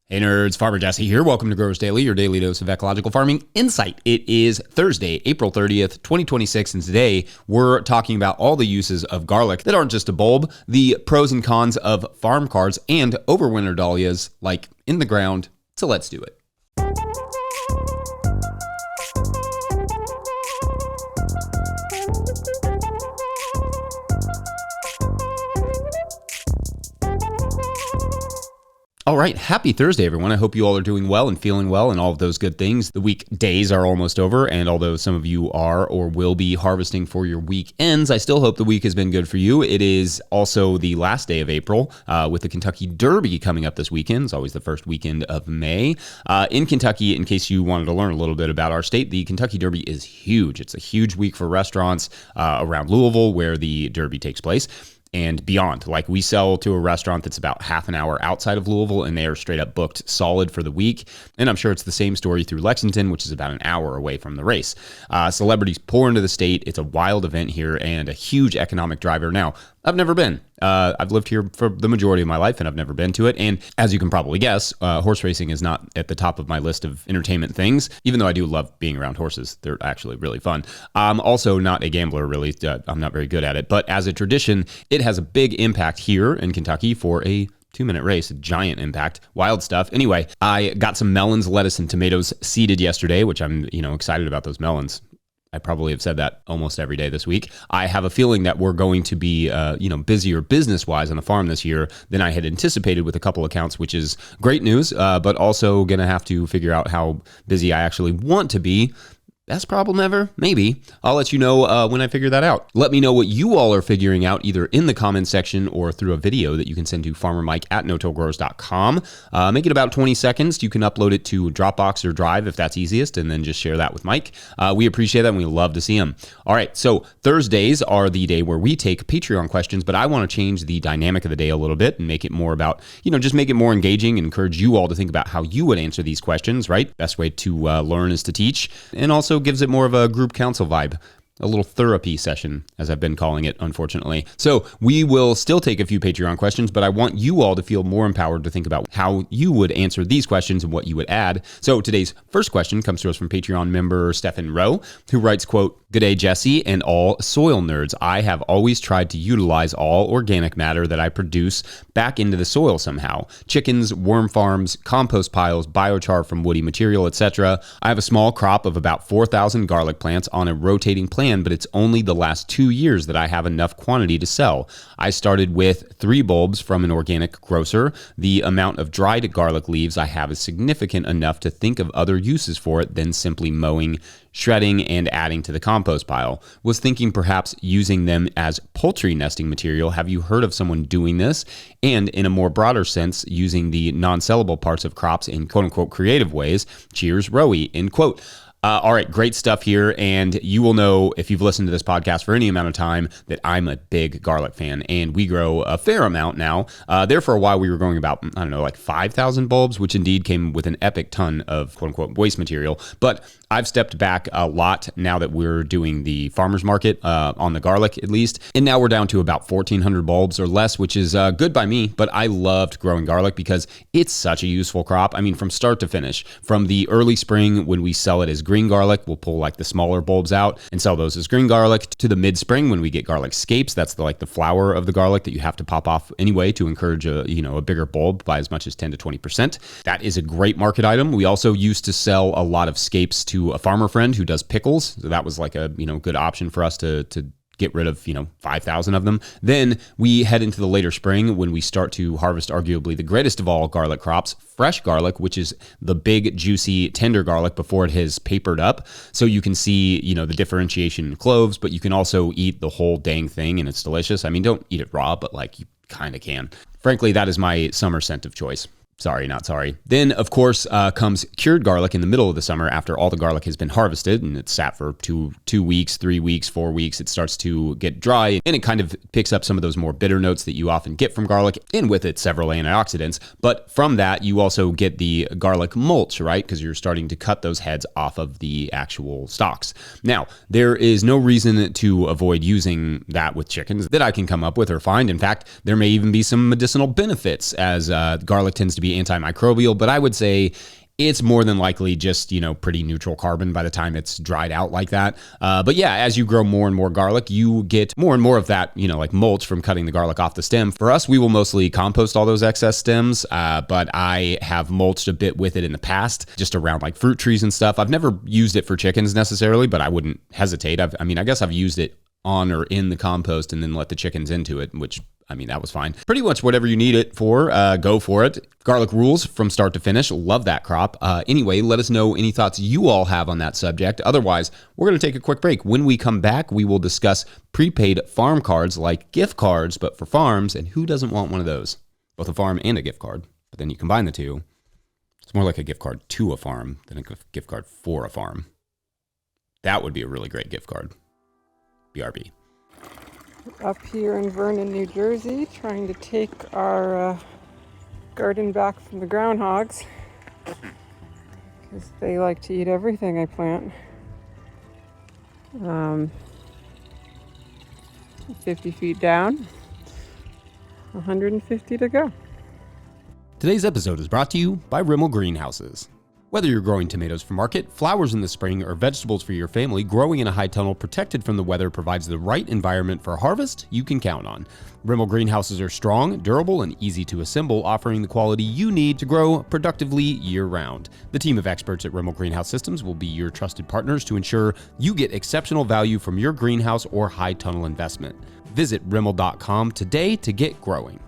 Hey nerds, Farmer Jesse here. Welcome to Growers Daily, your daily dose of ecological farming insight. It is Thursday, April 30th, 2026, and today we're talking about all the uses of garlic that aren't just a bulb, the pros and cons of farm cards and overwintered dahlias, like in the ground. So let's do it. All right, happy Thursday, everyone. I hope you all are doing well and feeling well and all of those good things. The weekdays are almost over, and although some of you are or will be harvesting for your weekends, I still hope the week has been good for you. It is also the last day of April with the Kentucky Derby coming up this weekend. It's always the first weekend of May. In Kentucky, in case you wanted to learn a little bit about our state, the Kentucky Derby is huge. It's a huge week for restaurants around Louisville where the Derby takes place. And beyond. Like, we sell to a restaurant that's about half an hour outside of Louisville, and they are straight up booked solid for the week. And I'm sure it's the same story through Lexington, which is about an hour away from the race. Celebrities pour into the state. It's a wild event here and a huge economic driver. Now, I've never been. I've lived here for the majority of my life, and I've never been to it. And as you can probably guess, horse racing is not at the top of my list of entertainment things, even though I do love being around horses. They're actually really fun. I'm also not a gambler, really. I'm not very good at it. But as a tradition, it has a big impact here in Kentucky for a 2-minute race, a giant impact, wild stuff. Anyway, I got some melons, lettuce, and tomatoes seeded yesterday, which I'm, excited about those melons. I probably have said that almost every day this week. I have a feeling that we're going to be, busier business-wise on the farm this year than I had anticipated with a couple accounts, which is great news, but also going to have to figure out how busy I actually want to be. Best problem ever? Maybe. I'll let you know when I figure that out. Let me know what you all are figuring out either in the comments section or through a video that you can send to farmermike@no-tillgrowers.com. Make it about 20 seconds. You can upload it to Dropbox or Drive if that's easiest, and then just share that with Mike. We appreciate that, and we love to see them. All right, so Thursdays are the day where we take Patreon questions, but I want to change the dynamic of the day a little bit and make it more about, just make it more engaging and encourage you all to think about how you would answer these questions, right? Best way to learn is to teach, and also gives it more of a group council vibe. A little therapy session, as I've been calling it, unfortunately. So we will still take a few Patreon questions, but I want you all to feel more empowered to think about how you would answer these questions and what you would add. So today's first question comes to us from Patreon member Stephen Rowe, who writes, quote, "G'day, Jesse and all soil nerds. I have always tried to utilize all organic matter that I produce back into the soil somehow. Chickens, worm farms, compost piles, biochar from woody material, etc. I have a small crop of about 4,000 garlic plants on a rotating plant, but it's only the last 2 years that I have enough quantity to sell. I started with 3 bulbs from an organic grocer. The amount of dried garlic leaves I have is significant enough to think of other uses for it than simply mowing, shredding, and adding to the compost pile. Was thinking perhaps using them as poultry nesting material. Have you heard of someone doing this? And in a more broader sense, using the non-sellable parts of crops in quote-unquote creative ways. Cheers, Rowie," end quote. All right, great stuff here, and you will know if you've listened to this podcast for any amount of time that I'm a big garlic fan, and we grow a fair amount now. There for a while we were growing about, 5,000 bulbs, which indeed came with an epic ton of quote-unquote waste material, but I've stepped back a lot now that we're doing the farmer's market on the garlic at least, and now we're down to about 1,400 bulbs or less, which is good by me, but I loved growing garlic because it's such a useful crop. I mean, from start to finish, from the early spring when we sell it as green garlic, we'll pull like the smaller bulbs out and sell those as green garlic, to the mid-spring when we get garlic scapes. That's the flower of the garlic that you have to pop off anyway to encourage a bigger bulb by as much as 10 to 20%. That is a great market item. We also used to sell a lot of scapes to a farmer friend who does pickles. So that was like a good option for us to get rid of, 5,000 of them. Then we head into the later spring when we start to harvest arguably the greatest of all garlic crops, fresh garlic, which is the big, juicy, tender garlic before it has papered up. So you can see, the differentiation in cloves, but you can also eat the whole dang thing and it's delicious. I mean, don't eat it raw, but you kind of can. Frankly, that is my summer scent of choice. Sorry, not sorry. Then, of course, comes cured garlic in the middle of the summer after all the garlic has been harvested and it's sat for two weeks, 3 weeks, 4 weeks. It starts to get dry and it kind of picks up some of those more bitter notes that you often get from garlic, and with it several antioxidants. But from that, you also get the garlic mulch, right? Because you're starting to cut those heads off of the actual stalks. Now, there is no reason to avoid using that with chickens that I can come up with or find. In fact, there may even be some medicinal benefits, as garlic tends to be be antimicrobial, but I would say it's more than likely just, pretty neutral carbon by the time it's dried out like that. But yeah, as you grow more and more garlic, you get more and more of that, like mulch from cutting the garlic off the stem. For us, we will mostly compost all those excess stems, but I have mulched a bit with it in the past, just around like fruit trees and stuff. I've never used it for chickens necessarily, but I wouldn't hesitate. I guess I've used it on or in the compost and then let the chickens into it, which that was fine. Pretty much whatever you need it for, go for it. Garlic rules from start to finish. Love that crop. Anyway, let us know any thoughts you all have on that subject. Otherwise, we're going to take a quick break. When we come back, we will discuss prepaid farm cards like gift cards, but for farms, and who doesn't want one of those? Both a farm and a gift card. But then you combine the two. It's more like a gift card to a farm than a gift card for a farm. That would be a really great gift card. BRB. Up here in Vernon, New Jersey, trying to take our garden back from the groundhogs because they like to eat everything I plant. 50 feet down, 150 to go. Today's episode is brought to you by Rimmel Greenhouses. Whether you're growing tomatoes for market, flowers in the spring, or vegetables for your family, growing in a high tunnel protected from the weather provides the right environment for harvest you can count on. Rimmel greenhouses are strong, durable, and easy to assemble, offering the quality you need to grow productively year-round. The team of experts at Rimmel Greenhouse Systems will be your trusted partners to ensure you get exceptional value from your greenhouse or high tunnel investment. Visit Rimmel.com today to get growing.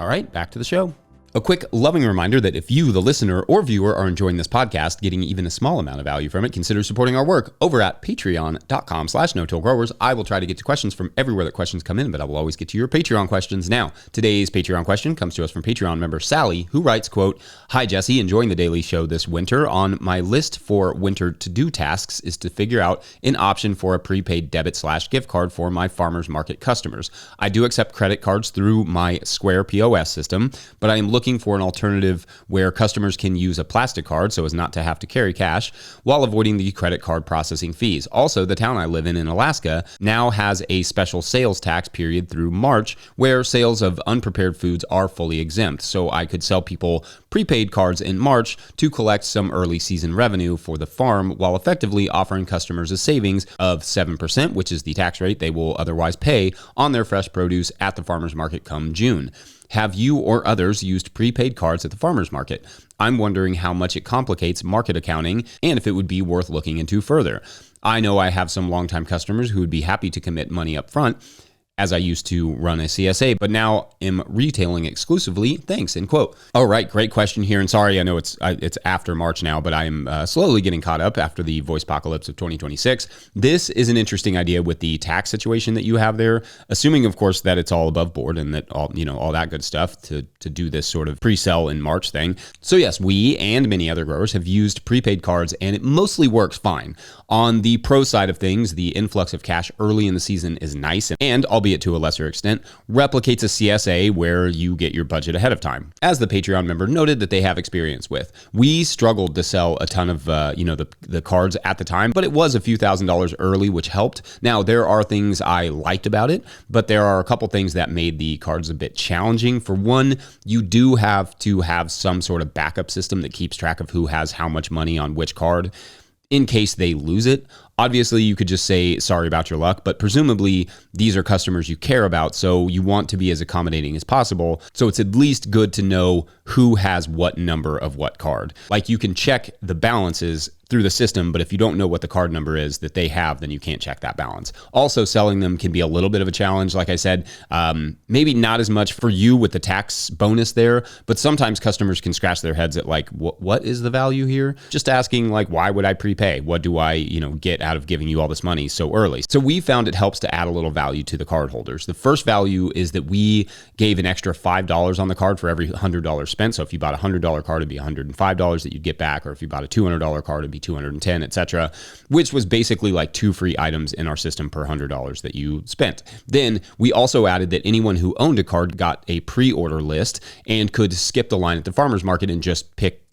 All right, back to the show. A quick loving reminder that if you, the listener or viewer, are enjoying this podcast, getting even a small amount of value from it, consider supporting our work over at patreon.com/no-till-growers. I will try to get to questions from everywhere that questions come in, but I will always get to your Patreon questions. Now, today's Patreon question comes to us from Patreon member Sally, who writes, quote, "Hi, Jesse, enjoying the daily show this winter. On my list for winter to-do tasks is to figure out an option for a prepaid debit/gift card for my farmers market customers. I do accept credit cards through my Square POS system, but I am looking for an alternative where customers can use a plastic card so as not to have to carry cash while avoiding the credit card processing fees. Also, the town I live in Alaska now has a special sales tax period through March where sales of unprepared foods are fully exempt. So I could sell people prepaid cards in March to collect some early season revenue for the farm while effectively offering customers a savings of 7%, which is the tax rate they will otherwise pay on their fresh produce at the farmer's market come June. Have you or others used prepaid cards at the farmer's market? I'm wondering how much it complicates market accounting and if it would be worth looking into further. I know I have some longtime customers who would be happy to commit money up front, as I used to run a CSA, but now am retailing exclusively. Thanks," end quote. All right, great question here. And sorry, I know it's after March now, but I am slowly getting caught up after the voice apocalypse of 2026. This is an interesting idea with the tax situation that you have there, assuming, of course, that it's all above board and that all that good stuff to do this sort of pre-sell in March thing. So yes, we and many other growers have used prepaid cards, and it mostly works fine. On the pro side of things, the influx of cash early in the season is nice, and albeit to a lesser extent, replicates a CSA where you get your budget ahead of time, as the Patreon member noted that they have experience with. We struggled to sell a ton of the cards at the time, but it was a few $1,000s early, which helped. Now, there are things I liked about it, but there are a couple things that made the cards a bit challenging. For one, you do have to have some sort of backup system that keeps track of who has how much money on which card in case they lose it. Obviously, you could just say, sorry about your luck, but presumably these are customers you care about, so you want to be as accommodating as possible. So it's at least good to know who has what number of what card. Like, you can check the balances through the system, but if you don't know what the card number is that they have, then you can't check that balance. Also, selling them can be a little bit of a challenge. Like I said, maybe not as much for you with the tax bonus there, but sometimes customers can scratch their heads at like, what is the value here? Just asking like, why would I prepay? What do I, get out of giving you all this money so early? So we found it helps to add a little value to the card holders. The first value is that we gave an extra $5 on the card for every $100 spent. So if you bought a $100 card, it'd be $105 that you'd get back, or if you bought a $200 card, it'd be $210, etc., which was basically like 2 free items in our system per $100 that you spent. Then we also added that anyone who owned a card got a pre-order list and could skip the line at the farmer's market and just pick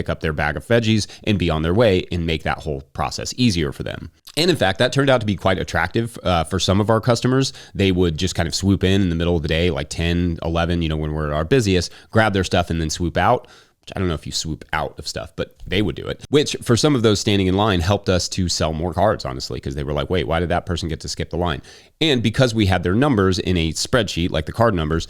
up their bag of veggies and be on their way and make that whole process easier for them. them. And in fact, that turned out to be quite attractive for some of our customers. They would just kind of swoop in the middle of the day, like 10, 11, when we're at our busiest, grab their stuff and then swoop out. I don't know if you swoop out of stuff, but they would do it, which for some of those standing in line helped us to sell more cards, honestly, because they were like, wait, why did that person get to skip the line? And because we had their numbers in a spreadsheet, like the card numbers,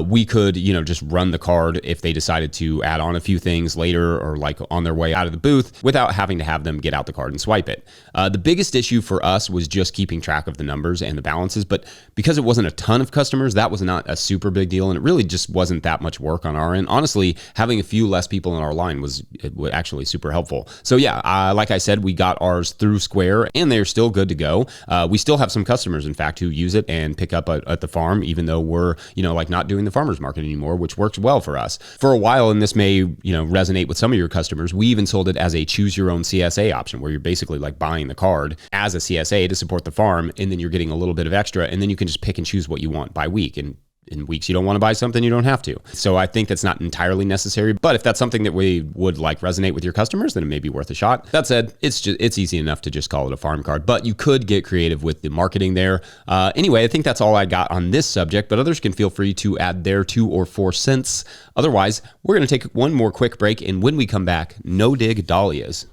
we could, just run the card if they decided to add on a few things later or like on their way out of the booth without having to have them get out the card and swipe it. The biggest issue for us was just keeping track of the numbers and the balances, but because it wasn't a ton of customers, that was not a super big deal. And it really just wasn't that much work on our end. Honestly, having a few less people in our line was actually super helpful. So yeah, like I said, we got ours through Square and they're still good to go. We still have some customers, in fact, who use it and pick up at the farm, even though we're, like not doing the farmer's market anymore, which works well for us. For a while, and this may, resonate with some of your customers, we even sold it as a choose your own CSA option, where you're basically like buying the card as a CSA to support the farm, and then you're getting a little bit of extra, and then you can just pick and choose what you want by week. And in weeks you don't want to buy something, you don't have to. So I think that's not entirely necessary, but if that's something that we would like resonate with your customers, then it may be worth a shot. That said, it's easy enough to just call it a farm card, but you could get creative with the marketing there. Anyway, I think that's all I got on this subject, but others can feel free to add their 2 or 4 cents. Otherwise, we're going to take one more quick break, and when we come back, no dig dahlias.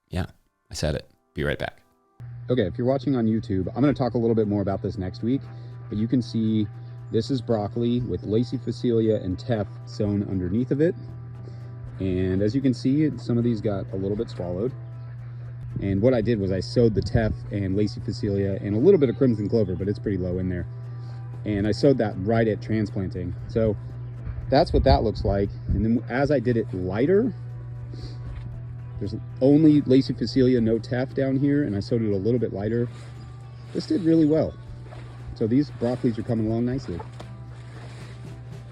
Yeah, I said it. Be right back. Okay, if you're watching on YouTube, I'm going to talk a little bit more about this next week, but you can see this is broccoli with Lacey Facelia and teff sown underneath of it. And as you can see, some of these got a little bit swallowed. And what I did was I sowed the teff and Lacey Facelia and a little bit of crimson clover, but it's pretty low in there. And I sowed that right at transplanting. So that's what that looks like. And then as I did it lighter, there's only Lacey Facelia, no teff down here, and I sowed it a little bit lighter. This did really well. So these broccolis are coming along nicely.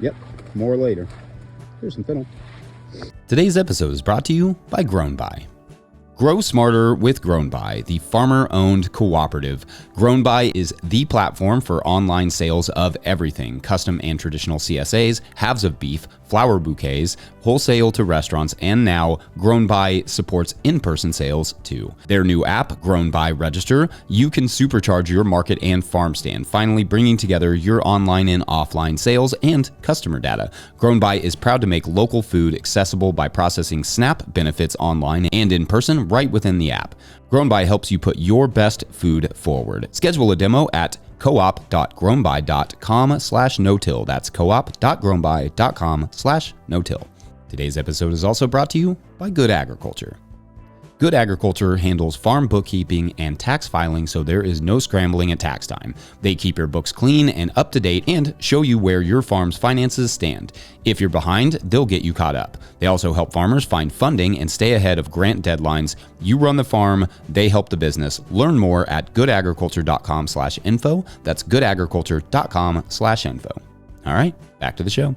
Yep, more later. Here's some fennel. Today's episode is brought to you by GrownBy. Grow smarter with GrownBy, the farmer-owned cooperative. GrownBy is the platform for online sales of everything, custom and traditional CSAs, halves of beef, flower bouquets, wholesale to restaurants, and now GrownBy supports in-person sales too. Their new app, GrownBy Register, you can supercharge your market and farm stand, finally bringing together your online and offline sales and customer data. GrownBy is proud to make local food accessible by processing SNAP benefits online and in person right within the app. GrownBy helps you put your best food forward. Schedule a demo at coop.grownby.com/no-till. That's coop.grownby.com/no-till. Today's episode is also brought to you by Good Agriculture. Good Agriculture handles farm bookkeeping and tax filing, so there is no scrambling at tax time. They keep your books clean and up to date and show you where your farm's finances stand. If you're behind, they'll get you caught up. They also help farmers find funding and stay ahead of grant deadlines. You run the farm, they help the business. Learn more at goodagriculture.com/info. That's goodagriculture.com/info. All right, back to the show.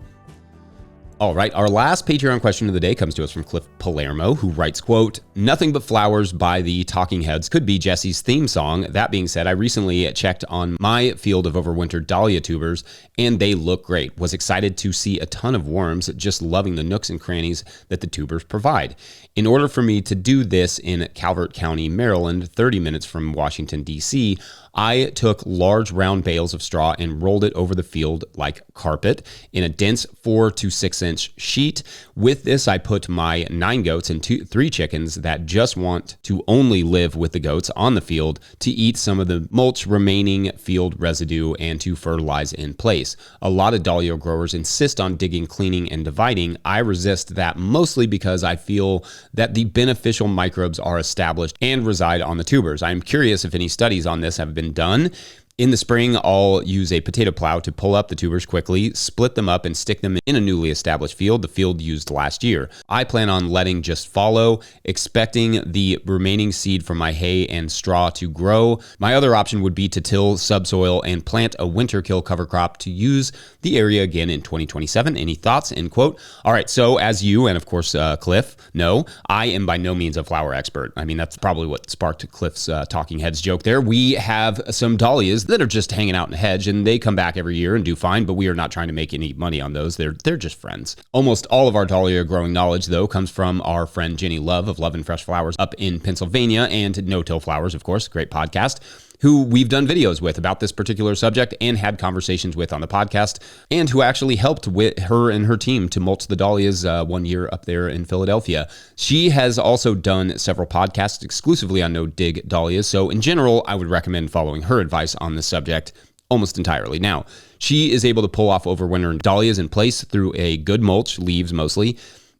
All right, our last Patreon question of the day comes to us from Cliff Palermo, who writes, quote, "Nothing But Flowers by the Talking Heads could be Jesse's theme song. That being said, I recently checked on my field of overwintered dahlia tubers, and they look great. Was excited to see a ton of worms, just loving the nooks and crannies that the tubers provide. In order for me to do this in Calvert County, Maryland, 30 minutes from Washington, D.C., I took large round bales of straw and rolled it over the field like carpet in a dense 4 to 6 inch sheet. With this, I put my 9 goats and 3 chickens that just want to only live with the goats on the field to eat some of the mulch remaining field residue and to fertilize in place. A lot of dahlia growers insist on digging, cleaning, and dividing. I resist that mostly because I feel that the beneficial microbes are established and reside on the tubers. I am curious if any studies on this have been done. In the spring, I'll use a potato plow to pull up the tubers quickly, split them up, and stick them in a newly established field, the field used last year. I plan on letting just follow, expecting the remaining seed from my hay and straw to grow. My other option would be to till subsoil and plant a winter kill cover crop to use the area again in 2027. Any thoughts?" End quote. All right, so as you and of course Cliff know, I am by no means a flower expert. I mean, that's probably what sparked Cliff's Talking Heads joke there. We have some dahlias dahlias that are just hanging out in a hedge, and they come back every year and do fine, but we are not trying to make any money on those. They're just friends. Almost all of our dahlia growing knowledge, though, comes from our friend Jenny Love of Love and Fresh Flowers up in Pennsylvania, and No Till Flowers, of course, great podcast, who we've done videos with about this particular subject and had conversations with on the podcast, and who actually helped with her and her team to mulch the dahlias one year up there in Philadelphia. She has also done several podcasts exclusively on no-dig dahlias, so in general, I would recommend following her advice on this subject almost entirely. Now, she is able to pull off overwintering dahlias in place through a good mulch, leaves mostly,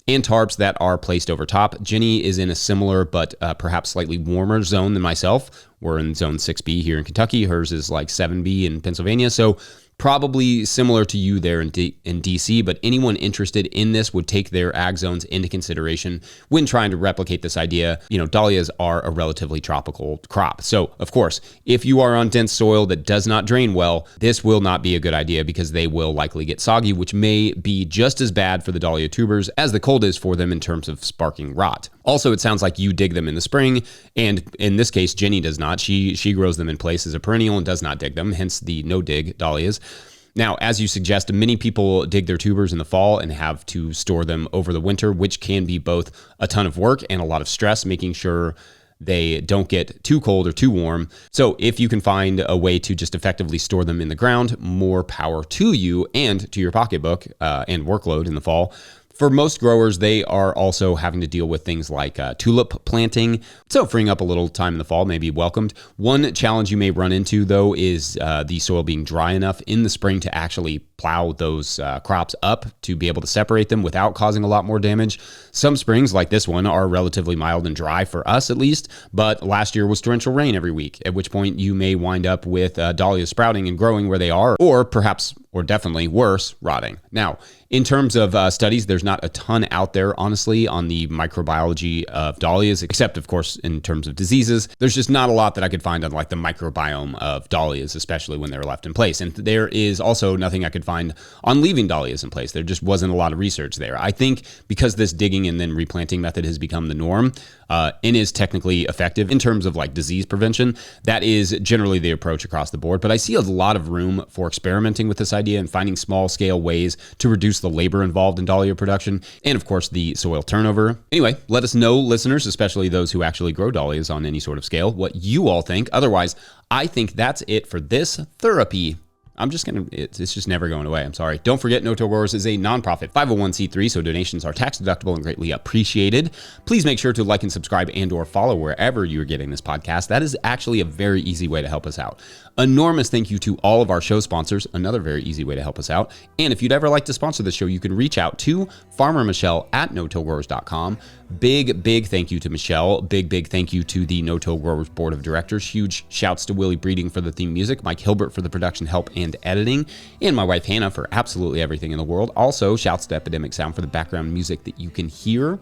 and tarps that are placed over top. Jenny is in a similar but perhaps slightly warmer zone than myself. We're in zone 6B here in Kentucky. Hers is like 7B in Pennsylvania. So probably similar to you there in DC, but anyone interested in this would take their ag zones into consideration when trying to replicate this idea. You know, dahlias are a relatively tropical crop. So, of course, if you are on dense soil that does not drain well, this will not be a good idea because they will likely get soggy, which may be just as bad for the dahlia tubers as the cold is for them in terms of sparking rot. Also, it sounds like you dig them in the spring, and in this case, Jenny does not. She grows them in place as a perennial and does not dig them, hence the no-dig dahlias. Now, as you suggest, many people dig their tubers in the fall and have to store them over the winter, which can be both a ton of work and a lot of stress, making sure they don't get too cold or too warm. So if you can find a way to just effectively store them in the ground, more power to you and to your pocketbook and workload in the fall. For most growers, they are also having to deal with things like tulip planting, so freeing up a little time in the fall may be welcomed. One challenge you may run into, though, is the soil being dry enough in the spring to actually plow those crops up to be able to separate them without causing a lot more damage. Some springs, like this one, are relatively mild and dry for us at least, but last year was torrential rain every week, at which point you may wind up with dahlias sprouting and growing where they are, or perhaps, or definitely worse, rotting. Now, in terms of studies, there's not a ton out there, honestly, on the microbiology of dahlias, except, of course, in terms of diseases. There's just not a lot that I could find on like the microbiome of dahlias, especially when they're left in place. And there is also nothing I could find on leaving dahlias in place. There just wasn't a lot of research there. I think because this digging and then replanting method has become the norm, and is technically effective in terms of like disease prevention, that is generally the approach across the board. But I see a lot of room for experimenting with this idea and finding small scale ways to reduce the labor involved in dahlia production and, of course, the soil turnover. Anyway, let us know, listeners, especially those who actually grow dahlias on any sort of scale, what you all think. Otherwise, I think that's it for this therapy. It's just never going away. I'm sorry. Don't forget, No Till Growers is a nonprofit 501c3, so donations are tax deductible and greatly appreciated. Please make sure to like and subscribe and or follow wherever you're getting this podcast. That is actually a very easy way to help us out. Enormous thank you to all of our show sponsors, another very easy way to help us out. And if you'd ever like to sponsor the show, you can reach out to Farmer Michelle at no-tillgrowers.com. Big thank you to Michelle. Big thank you to the No Till Growers Board of Directors. Huge shouts to Willie Breeding for the theme music, Mike Hilbert for the production help and editing, and my wife Hannah for absolutely everything in the world. Also, shouts to Epidemic Sound for the background music that you can hear.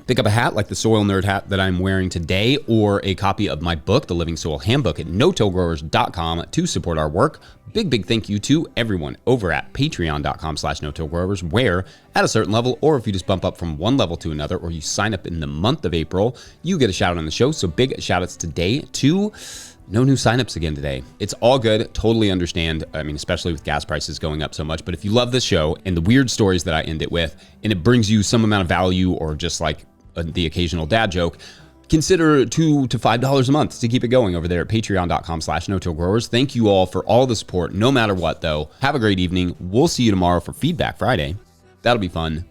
Pick up a hat like the Soil Nerd hat that I'm wearing today, or a copy of my book, The Living Soil Handbook, at no-tillgrowers.com to support our work. Big thank you to everyone over at patreon.com/no-tillgrowers, where at a certain level, or if you just bump up from one level to another, or you sign up in the month of April, you get a shout out on the show. So big shout outs today to no new signups again today. It's all good. Totally understand. I mean, especially with gas prices going up so much. But if you love this show and the weird stories that I end it with, and it brings you some amount of value or just like the occasional dad joke, consider $2 to $5 a month to keep it going over there at patreon.com/no-tillgrowers. Thank you all for all the support, no matter what, though. Have a great evening. We'll see you tomorrow for Feedback Friday. That'll be fun.